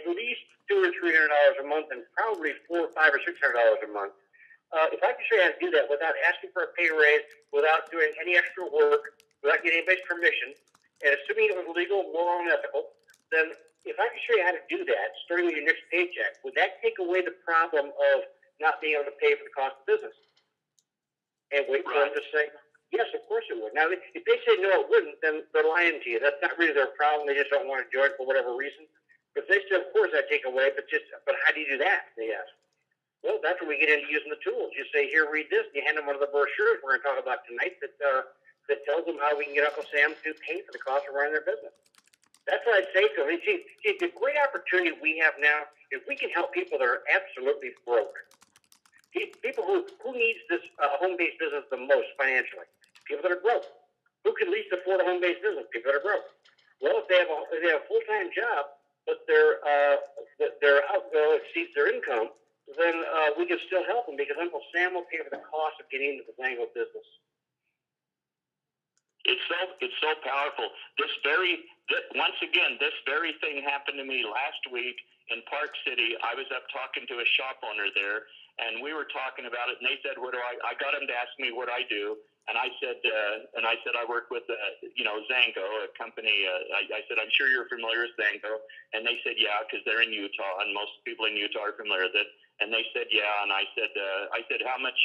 least $200 or $300 a month, and probably $400, $500 or $600 a month. If I can show you how to do that without asking for a pay raise, without doing any extra work, without getting anybody's permission, and assuming it was legal, moral, and ethical, then if I can show you how to do that, starting with your next paycheck, would that take away the problem of not being able to pay for the cost of business? And wait for them to say, yes, of course it would. Now, if they say no, it wouldn't, then they're lying to you. That's not really their problem. They just don't want to join for whatever reason. But if they say, of course, I take away, but how do you do that? They ask. Well, that's when we get into using the tools. You say, here, read this. And you hand them one of the brochures we're going to talk about tonight that tells them how we can get Uncle Sam to pay for the cost of running their business. That's what I say to them. See, the great opportunity we have now is we can help people that are absolutely broke. People who needs this home-based business the most financially. People that are broke. Who can least afford a home-based business? People that are broke. Well, if they have a full-time job, but their outgo exceeds their income, then we can still help them because Uncle Sam will pay for the cost of getting into the Zango business. It's so powerful. This very thing happened to me last week in Park City. I was up talking to a shop owner there, and we were talking about it. And they said, "What do I got them to ask me what I do." And I said, I work with, Zango, a company. I said, I'm sure you're familiar with Zango. And they said, yeah, because they're in Utah, and most people in Utah are familiar with it. And they said, yeah. And I said, how much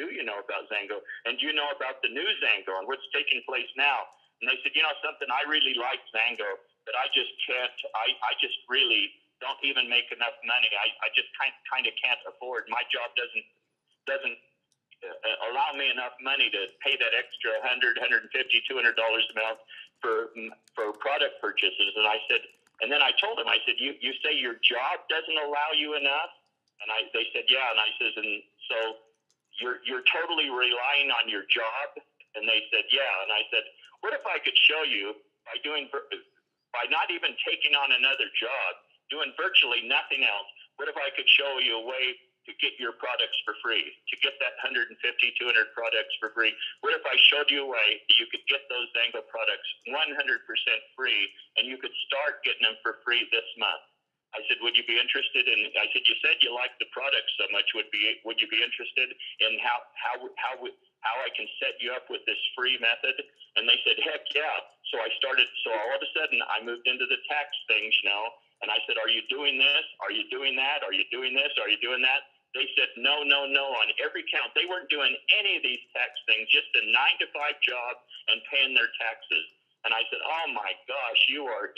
do you know about Zango? And do you know about the new Zango and what's taking place now? And they said, something, I really like Zango, but I just can't, I just really don't even make enough money. I just kind of can't afford. My job doesn't allow me enough money to pay that extra $100, $150, $200 a month for product purchases. And I said, and then I told him, I said, you say your job doesn't allow you enough? And they said, yeah. And I says, and so you're totally relying on your job? And they said, yeah. And I said, what if I could show you by not even taking on another job, doing virtually nothing else, what if I could show you a way to get your products for free, to get that 150, 200 products for free? What if I showed you a way that you could get those Zango products 100% free, and you could start getting them for free this month? I said, would you be interested in, I said, you said you like the product so much, would you be interested in how I can set you up with this free method? And they said, heck yeah. So all of a sudden I moved into the tax things, and I said, are you doing this? Are you doing that? Are you doing this? Are you doing that? They said, no, on every count. They weren't doing any of these tax things, just a 9-to-5 job and paying their taxes. And I said, oh my gosh, you are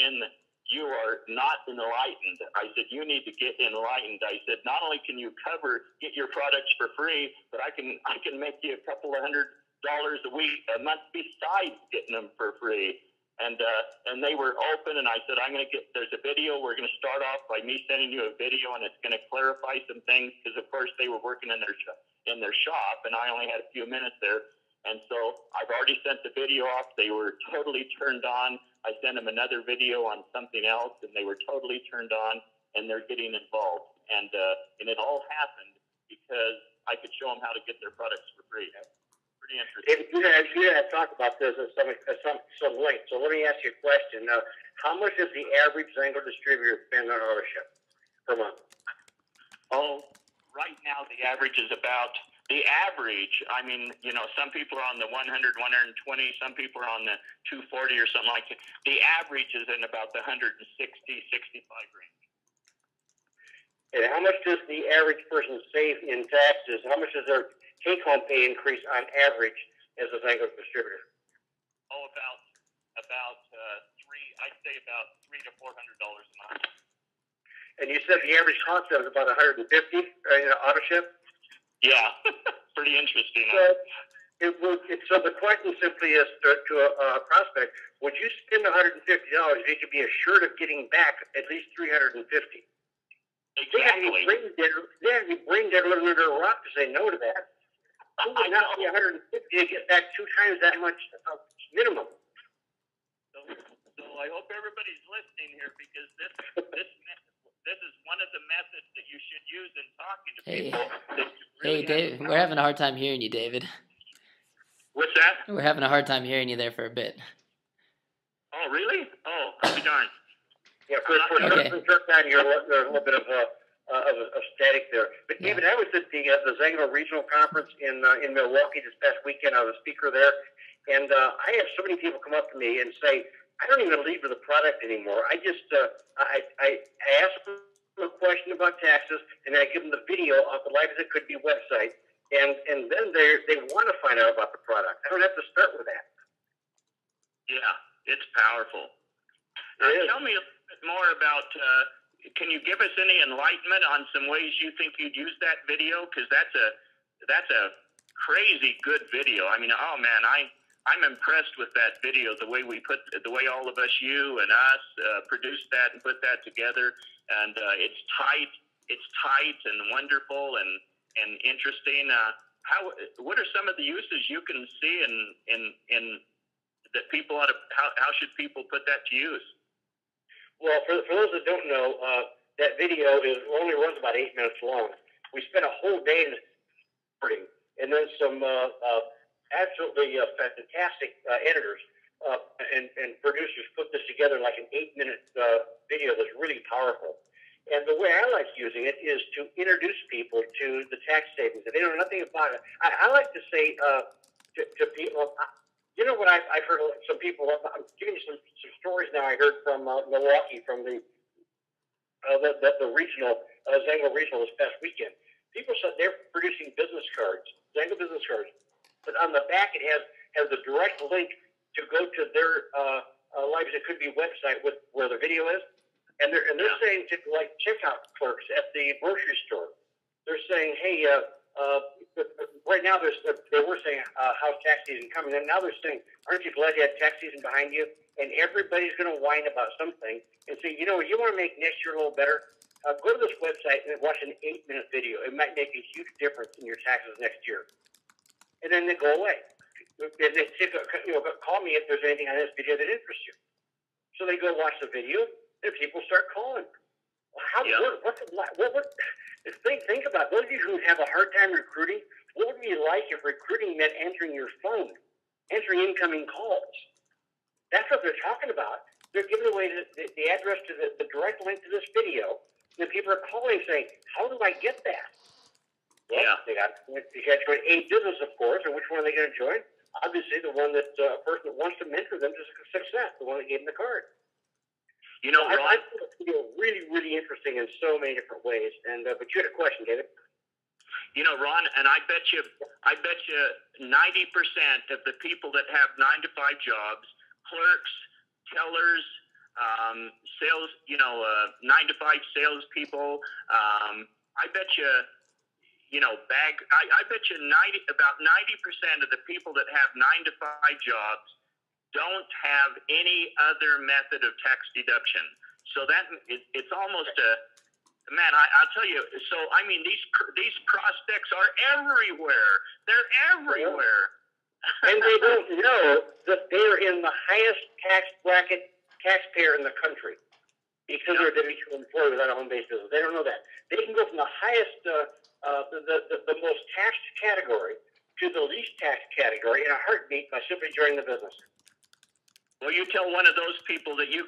not enlightened. I said, you need to get enlightened. I said, not only can you get your products for free, but I can make you a couple of $100 a month besides getting them for free. And they were open, and I said, there's a video. We're going to start off by me sending you a video, and it's going to clarify some things, because, of course, they were working in their shop, and I only had a few minutes there. And so I've already sent the video off. They were totally turned on. I sent them another video on something else, and they were totally turned on, and they're getting involved. And it all happened because I could show them how to get their products for free. Pretty interesting. You had talked about this at some length. So let me ask you a question. Now, how much does the average Zango distributor spend on ownership per month? Oh, right now the average is about some people are on the 100, 120, some people are on the 240 or something like that. The average is in about the 160, 65 range. And how much does the average person save in taxes? How much does their take-home pay increase on average as a Zango distributor? Oh, about I'd say about $300 to $400 a month. And you said the average cost of is about $150 auto ship? Yeah, pretty interesting. So the question simply is to a prospect: would you spend $150 if you could be assured of getting back at least $350? Exactly. They have to be brain dead living under a rock to say no to that. Who would not be $150 to get back 2 times that much minimum? So I hope everybody's listening here, because this is one of the methods that you should use in talking to people. Hey, Dave, we're having a hard time hearing you, David. What's that? We're having a hard time hearing you there for a bit. Oh, really? Oh, I'll be darned. Yeah, for Okay. a short time, there's a little bit of a static there. But David, I was at the Zango Regional Conference in Milwaukee this past weekend. I was a speaker there, and I have so many people come up to me and say, I don't even lead with the product anymore. I just I ask them a question about taxes, and I give them the video off the Life as It Could Be website, and then they want to find out about the product. I don't have to start with that. Yeah, it's powerful. Tell me a bit more about. Can you give us any enlightenment on some ways you think you'd use that video? Because that's a crazy good video. I mean, oh man, I'm impressed with that video. The way all of us, you and us, produced that and put that together, and it's tight and wonderful and interesting. What are some of the uses you can see in that people ought to? How should people put that to use? Well, for those that don't know, that video only runs about 8 minutes long. We spent a whole day in recording, and then some absolutely fantastic editors and producers put this together like an 8-minute video that's really powerful. And the way I like using it is to introduce people to the tax savings. If they know nothing about it, I like to say to people, you know what I've heard some people. I'm giving you some stories now. I heard from Milwaukee, from the regional Zango regional this past weekend. People said they're producing business cards, Zango business cards, but on the back it has a direct link to go to their Lives It Could Be website where the video is, and they're saying to like checkout clerks at the grocery store, they're saying, hey. Right now, they were saying how's tax season coming, and now they're saying, aren't you glad you had tax season behind you? And everybody's going to whine about something and say, you know, you want to make next year a little better? Go to this website and watch an 8-minute video. It might make a huge difference in your taxes next year. And then they go away. And they say, call me if there's anything on this video that interests you. So they go watch the video, and people start calling. Think about those of you who have a hard time recruiting. What would it be like if recruiting meant answering your phone, answering incoming calls? That's what they're talking about. They're giving away the address to the direct link to this video, and people are calling saying, "How do I get that?" Well, they got to join a business, of course, and which one are they going to join? Obviously, the one that person that wants to mentor them to success, the one that gave them the card. You know, Ron, I think it's really, really interesting in so many different ways. And but you had a question, David. You know, Ron, and I bet you 90% of the people that have 9-to-5 jobs, clerks, tellers, sales, 9-to-5 salespeople. I bet you, I bet you about 90% of the people that have 9-to-5 jobs don't have any other method of tax deduction. So that it's almost man, I'll tell you. So I mean, these prospects are everywhere. They're everywhere, and they don't know that they're in the highest tax bracket taxpayer in the country because they're a W-2 employee without a home-based business. They don't know that. They can go from the highest, the most taxed category to the least taxed category in a heartbeat by simply joining the business. Well, you tell one of those people that you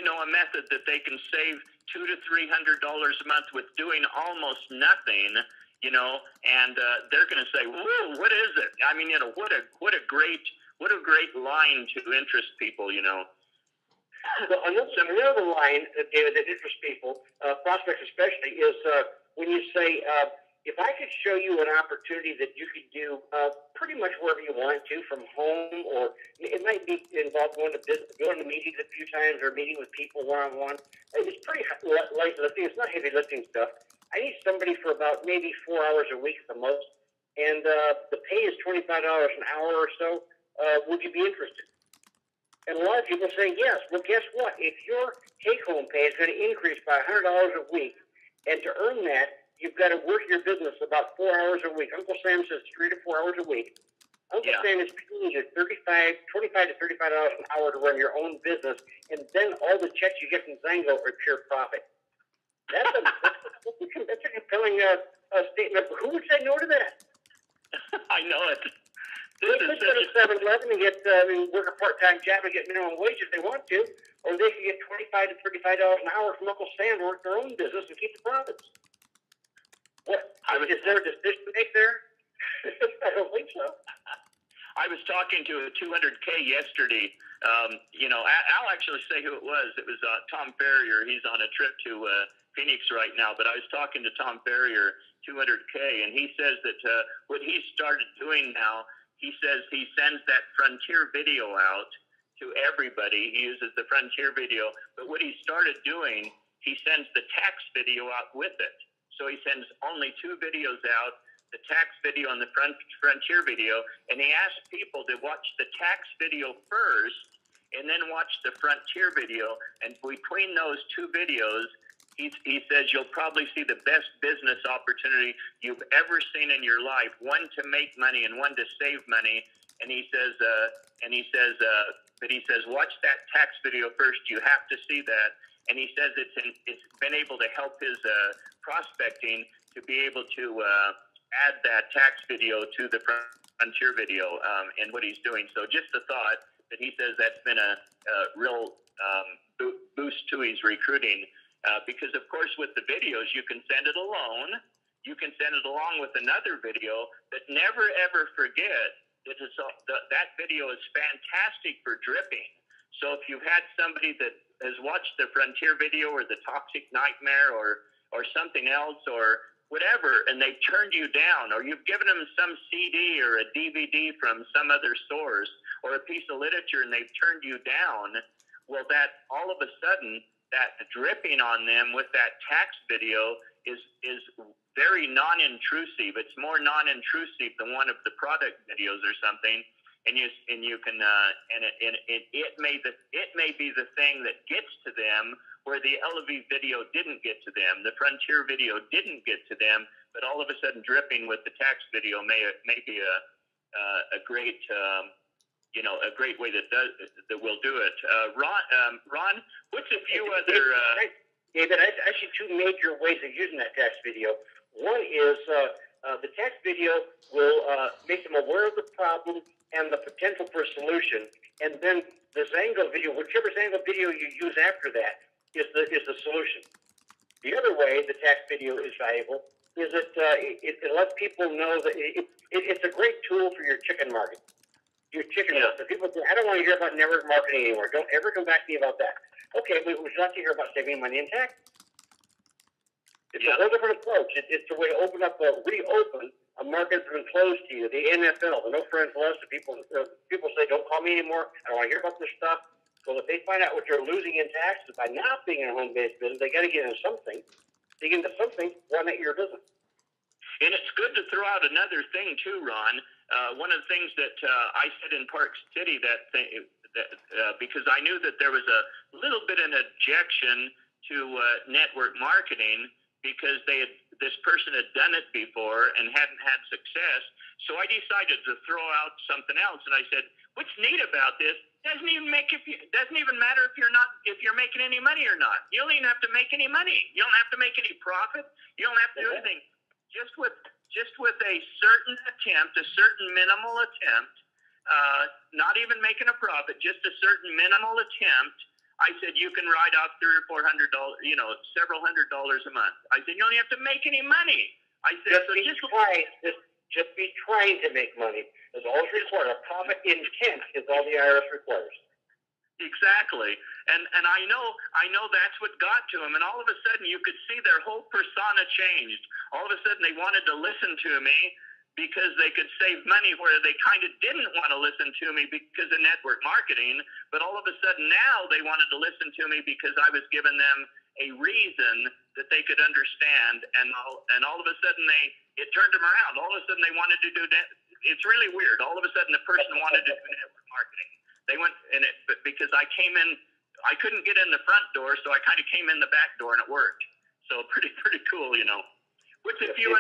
know a method that they can save $200 to $300 a month with doing almost nothing, and they're going to say, "Whoa, what is it?" I mean, what a great line to interest people, Well, another line, David, that interests people, prospects especially, is when you say, if I could show you an opportunity that you could do pretty much wherever you want to, from home, or it might be involved going to meetings a few times or meeting with people one-on-one. It's pretty light lifting. It's not heavy lifting stuff. I need somebody for about maybe 4 hours a week at the most, and the pay is $25 an hour or so. Would you be interested? And a lot of people say yes. Well, guess what? If your take-home pay is going to increase by $100 a week, and to earn that, you've got to work your business about 4 hours a week. Uncle Sam says 3 to 4 hours a week. Uncle Sam is paying you $25 to $35 an hour to run your own business, and then all the checks you get from Zango are pure profit. That's a compelling statement. Who would say no to that? I know it. They could go to 7-Eleven and get work a part-time job and get minimum wage if they want to, or they can get $25 to $35 an hour from Uncle Sam to work their own business and keep the profits. What is there a decision to make there? I don't think so. I was talking to a 200K yesterday. I'll actually say who it was. It was Tom Ferrier. He's on a trip to Phoenix right now. But I was talking to Tom Ferrier, 200K, and he says that what he started doing now, he says he sends that Frontier video out to everybody. He uses the Frontier video. But what he started doing, he sends the tax video out with it. So he sends only 2 videos out, the tax video and the Frontier video, and he asks people to watch the tax video first and then watch the Frontier video. And between those 2 videos, he says you'll probably see the best business opportunity you've ever seen in your life, one to make money and one to save money. And he says, watch that tax video first. You have to see that. And he says it's been able to help his prospecting to be able to add that tax video to the Frontier video and what he's doing. So just the thought that he says that's been a real boost to his recruiting because, of course, with the videos, you can send it alone. You can send it along with another video, but never, ever forget that video is fantastic for dripping. So if you've had somebody that has watched the Frontier video or the Toxic Nightmare or something else or whatever, and they've turned you down, or you've given them some CD or a DVD from some other source or a piece of literature and they've turned you down, well, that all of a sudden, that dripping on them with that tax video is very non-intrusive. It's more non-intrusive than one of the product videos or something. And you can it may be the thing that gets to them where the LV video didn't get to them, the Frontier video didn't get to them, but all of a sudden dripping with the tax video may be a great a great way that will do it. Ron, what's a few other? David, I see 2 major ways of using that tax video. One is the tax video will make them aware of the problem and the potential for a solution, and then the Zango video, whichever Zango video you use after that, is the solution. The other way the tax video is valuable is that it lets people know that it's a great tool for your chicken market. Your chicken market. People say, I don't want to hear about network marketing anymore. Don't ever come back to me about that. Okay, would you like to hear about saving money in tax? It's a whole different approach. It's a way to reopen a market that's been closed to you. The NFL, the no friends list. People say, don't call me anymore. I don't want to hear about this stuff. So if they find out what you're losing in taxes by not being in a home-based business, they got to get into something. Dig into something. Why not your business? And it's good to throw out another thing too, Ron. One of the things that I said in Park City because I knew that there was a little bit of an objection to network marketing because this person had done it before and hadn't had success. So I decided to throw out something else, and I said, "What's neat about this? Doesn't even matter if you're making any money or not. You don't even have to make any money. You don't have to make any profit. You don't have to do anything. Just with a certain attempt, a certain minimal attempt, not even making a profit, just a certain minimal attempt." I said, you can write off $300 or $400, several $100 a month. I said, you don't have to make any money. I said, just be trying to make money is all required. A profit intent is all the IRS requires. Exactly. And I know that's what got to them. And all of a sudden you could see their whole persona changed. All of a sudden they wanted to listen to me because they could save money where they kind of didn't want to listen to me because of network marketing. But all of a sudden now they wanted to listen to me because I was giving them a reason that they could understand. And all of a sudden it turned them around. All of a sudden they wanted to do that. It's really weird. All of a sudden the person wanted to do network marketing. They went in it, but because I came in, I couldn't get in the front door, so I kind of came in the back door and it worked. So pretty cool, What's a few